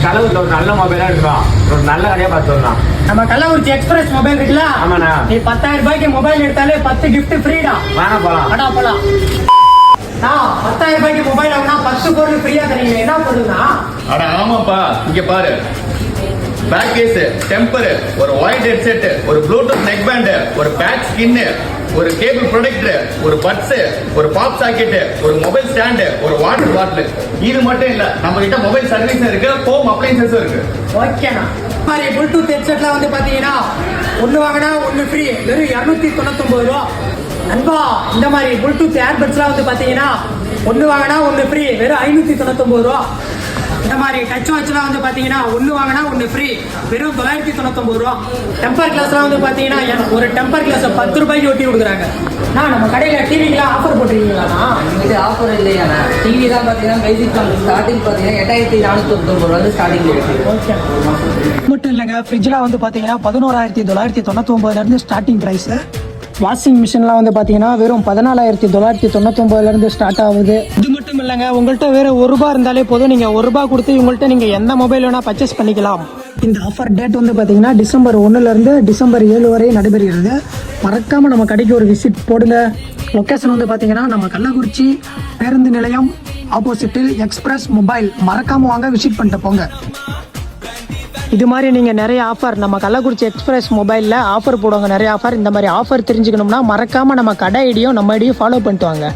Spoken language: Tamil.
கலவுல ஒரு நல்ல மொபைலா இருக்கும், ஒரு நல்ல கடையா பார்த்துடலாம். நம்ம கள்ளக்குறிச்சி எக்ஸ்பிரஸ் மொபைல் இருக்குல்ல, ஆமாண்ணா. நீ 10,000 ரூபாய்க்கு மொபைல் எடுத்தாலே 10 gift ஃப்ரீடா. வாங்க போலாம். அடா போலாம். 10,000 ரூபாய்க்கு மொபைல் வாங்கினா 10 பொருள் ஃப்ரீயா தரீங்க. என்ன பொருள்னா? அட ஆமாப்பா, இங்க பாரு. பேக் கேஸ், டெம்பர், ஒரு ஒயிட் ஹெட்செட், ஒரு ப்ளூடூத் நெக் பேண்ட், ஒரு பேக் ஸ்கின், ஒரு கேபிள் ப்ரொடெக்டர், ஒரு பட்ஸ், ஒரு பாப் சாக்கெட், ஒரு மொபைல் ஸ்டாண்ட், ஒரு வாட்டர் பாட்டில். இது மட்டும் இல்ல, நம்ம கிட்ட மொபைல் சர்வீஸ் இருக்கு, ஹோம் அப்ளையன்சஸ் இருக்கு. ஓகேண்ணா. மாதிரி ப்ளூடூத் ஹெட்செட்லாம் வந்து பாத்தீங்கன்னா ஒன்னு வாங்கினா ஒன்னு ஃப்ரீ, வெறும் 299 ரூபா. நண்பா, இந்த மாதிரி ப்ளூடூத் ஏர்பட்ஸ்லாம் வந்து பாத்தீங்கன்னா ஒன்னு வாங்கினா ஒன்னு ஃப்ரீ, வெறும் 599 ரூபா. இந்த மாதிரி டச் வாட்ச்லாம் வந்து பாத்தீங்கன்னா ஒன்னு வாங்கினா ஒன்னு ஃப்ரீ, வெறும் 999 ரூபா. டெம்பர் கிளாஸ்லாம் வந்து பாத்தீங்கன்னா ஒரு டெம்பர் கிளாஸ் 10 ரூபாய்க்கு ஒட்டி கொடுக்குறாங்க. நம்ம கடையில டிவிக்கெல்லாம் ஆஃபர் போட்டிருக்கீங்களா? இது ஆஃபர் இல்லையாண்ணா. டிவி தான் பார்த்தீங்கன்னா பேசிக் ஸ்டார்டிங் பார்த்தீங்கன்னா 8499 ரூபா ஸ்டார்டிங் இருக்கு. ஓகே. மட்டும் இல்லைங்க, ஃப்ரிட்ஜ்லாம் வந்து பார்த்தீங்கன்னா 11,999 ஸ்டார்டிங் ப்ரைஸ். வாஷிங் மிஷின்லாம் வந்து பார்த்தீங்கன்னா வெறும் 14,999 ஸ்டார்ட் ஆகுது. இது மட்டும் இல்லைங்க, உங்கள்கிட்ட வேற ₹1 இருந்தாலே போதும், நீங்கள் ₹1 கொடுத்து இவங்கள்ட்ட நீங்கள் எந்த மொபைல் வேணால் பர்ச்சேஸ் பண்ணிக்கலாம். இந்த ஆஃபர் டேட் வந்து பார்த்தீங்கன்னா டிசம்பர் 1 டிசம்பர் 7 வரை நடைபெறுகிறது. மறக்காம நம்ம கடைக்கு ஒரு விசிட் போடுங்க. லொக்கேஷன் வந்து பார்த்தீங்கன்னா நம்ம கள்ளக்குறிச்சி பேருந்து நிலையம் ஆப்போசிட்டில் எக்ஸ்பிரஸ் மொபைல். மறக்காம வாங்க, விசிட் பண்ணிட்டு போங்க. இது மாதிரி நீங்கள் நிறைய ஆஃபர் நம்ம கள்ளக்குறிச்சி எக்ஸ்பிரஸ் மொபைலில் ஆஃபர் போடுவாங்க, நிறைய ஆஃபர். இந்த மாதிரி ஆஃபர் தெரிஞ்சுக்கணும்னா மறக்காமல் நம்ம கடை ஐடியும் நம்ம ஐடியும் ஃபாலோ பண்ணிட்டு வாங்க.